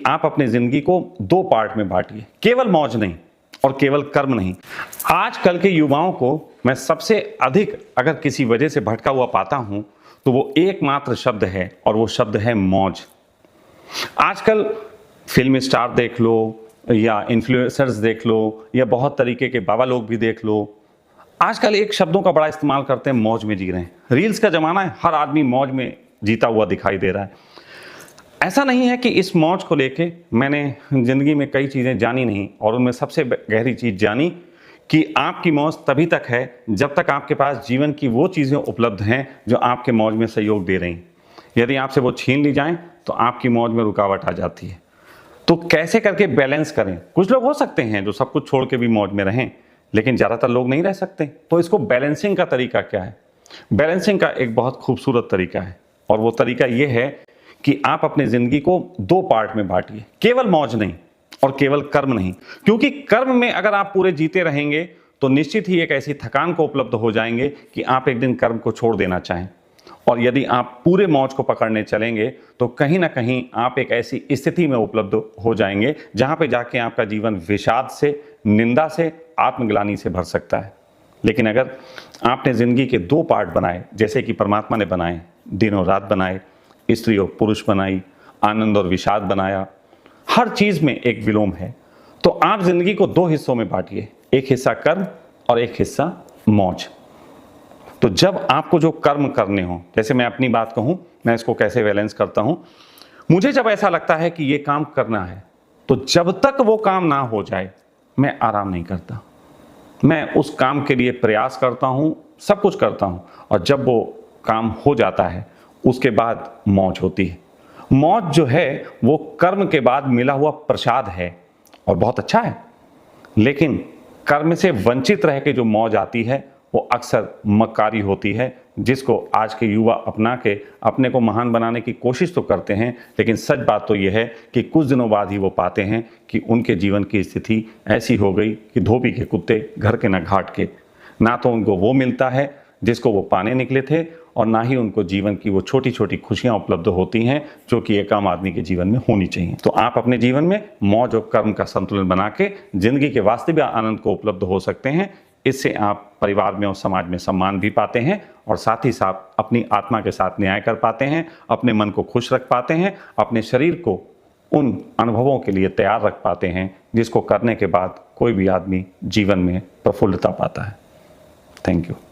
आप अपनी जिंदगी को दो पार्ट में बांटिए, केवल मौज नहीं और केवल कर्म नहीं। आजकल के युवाओं को मैं सबसे अधिक अगर किसी वजह से भटका हुआ पाता हूं तो वो एकमात्र शब्द है और वो शब्द है मौज। आजकल फिल्म स्टार देख लो या इन्फ्लुएंसर्स देख लो या बहुत तरीके के बाबा लोग भी देख लो, आजकल एक शब्दों का बड़ा इस्तेमाल करते हैं, मौज में जी रहे हैं। रील्स का जमाना है, हर आदमी मौज में जीता हुआ दिखाई दे रहा है। ऐसा नहीं है कि इस मौज को लेके मैंने ज़िंदगी में कई चीज़ें जानी नहीं, और उनमें सबसे गहरी चीज़ जानी कि आपकी मौज तभी तक है जब तक आपके पास जीवन की वो चीज़ें उपलब्ध हैं जो आपके मौज में सहयोग दे रही। यदि आपसे वो छीन ली जाएं तो आपकी मौज में रुकावट आ जाती है। तो कैसे करके बैलेंस करें? कुछ लोग हो सकते हैं जो सब कुछ छोड़ के भी मौज में रहें, लेकिन ज़्यादातर लोग नहीं रह सकते। तो इसको बैलेंसिंग का तरीका क्या है? बैलेंसिंग का एक बहुत खूबसूरत तरीका है, और वो तरीका ये है कि आप अपनी जिंदगी को दो पार्ट में बांटिए, केवल मौज नहीं और केवल कर्म नहीं। क्योंकि कर्म में अगर आप पूरे जीते रहेंगे तो निश्चित ही एक ऐसी थकान को उपलब्ध हो जाएंगे कि आप एक दिन कर्म को छोड़ देना चाहें। और यदि आप पूरे मौज को पकड़ने चलेंगे तो कहीं ना कहीं आप एक ऐसी स्थिति में उपलब्ध हो जाएंगे जहां पे जाके आपका जीवन विषाद से, निंदा से, आत्मग्लानि से भर सकता है। लेकिन अगर आपने जिंदगी के दो पार्ट बनाए, जैसे कि परमात्मा ने बनाए, दिन और रात बनाए, स्त्री और पुरुष बनाई, आनंद और विषाद बनाया, हर चीज में एक विलोम है, तो आप जिंदगी को दो हिस्सों में बांटिए, एक हिस्सा कर्म और एक हिस्सा मौज। तो जब आपको जो कर्म करने हो, जैसे मैं अपनी बात कहूं, मैं इसको कैसे बैलेंस करता हूं, मुझे जब ऐसा लगता है कि ये काम करना है तो जब तक वो काम ना हो जाए मैं आराम नहीं करता। मैं उस काम के लिए प्रयास करता हूं, सब कुछ करता हूं, और जब वो काम हो जाता है उसके बाद मौज होती है। मौज जो है वो कर्म के बाद मिला हुआ प्रसाद है और बहुत अच्छा है, लेकिन कर्म से वंचित रह के जो मौज आती है वो अक्सर मक्कारी होती है, जिसको आज के युवा अपना के अपने को महान बनाने की कोशिश तो करते हैं, लेकिन सच बात तो यह है कि कुछ दिनों बाद ही वो पाते हैं कि उनके जीवन की स्थिति ऐसी हो गई कि धोबी के कुत्ते घर के न घाट के। ना तो उनको वो मिलता है जिसको वो पाने निकले थे, और ना ही उनको जीवन की वो छोटी छोटी खुशियां उपलब्ध होती हैं जो कि एक आम आदमी के जीवन में होनी चाहिए। तो आप अपने जीवन में मौज और कर्म का संतुलन बना के जिंदगी के वास्तविक आनंद को उपलब्ध हो सकते हैं। इससे आप परिवार में और समाज में सम्मान भी पाते हैं, और साथ ही साथ अपनी आत्मा के साथ न्याय कर पाते हैं, अपने मन को खुश रख पाते हैं, अपने शरीर को उन अनुभवों के लिए तैयार रख पाते हैं जिसको करने के बाद कोई भी आदमी जीवन में प्रफुल्लता पाता है। Thank you.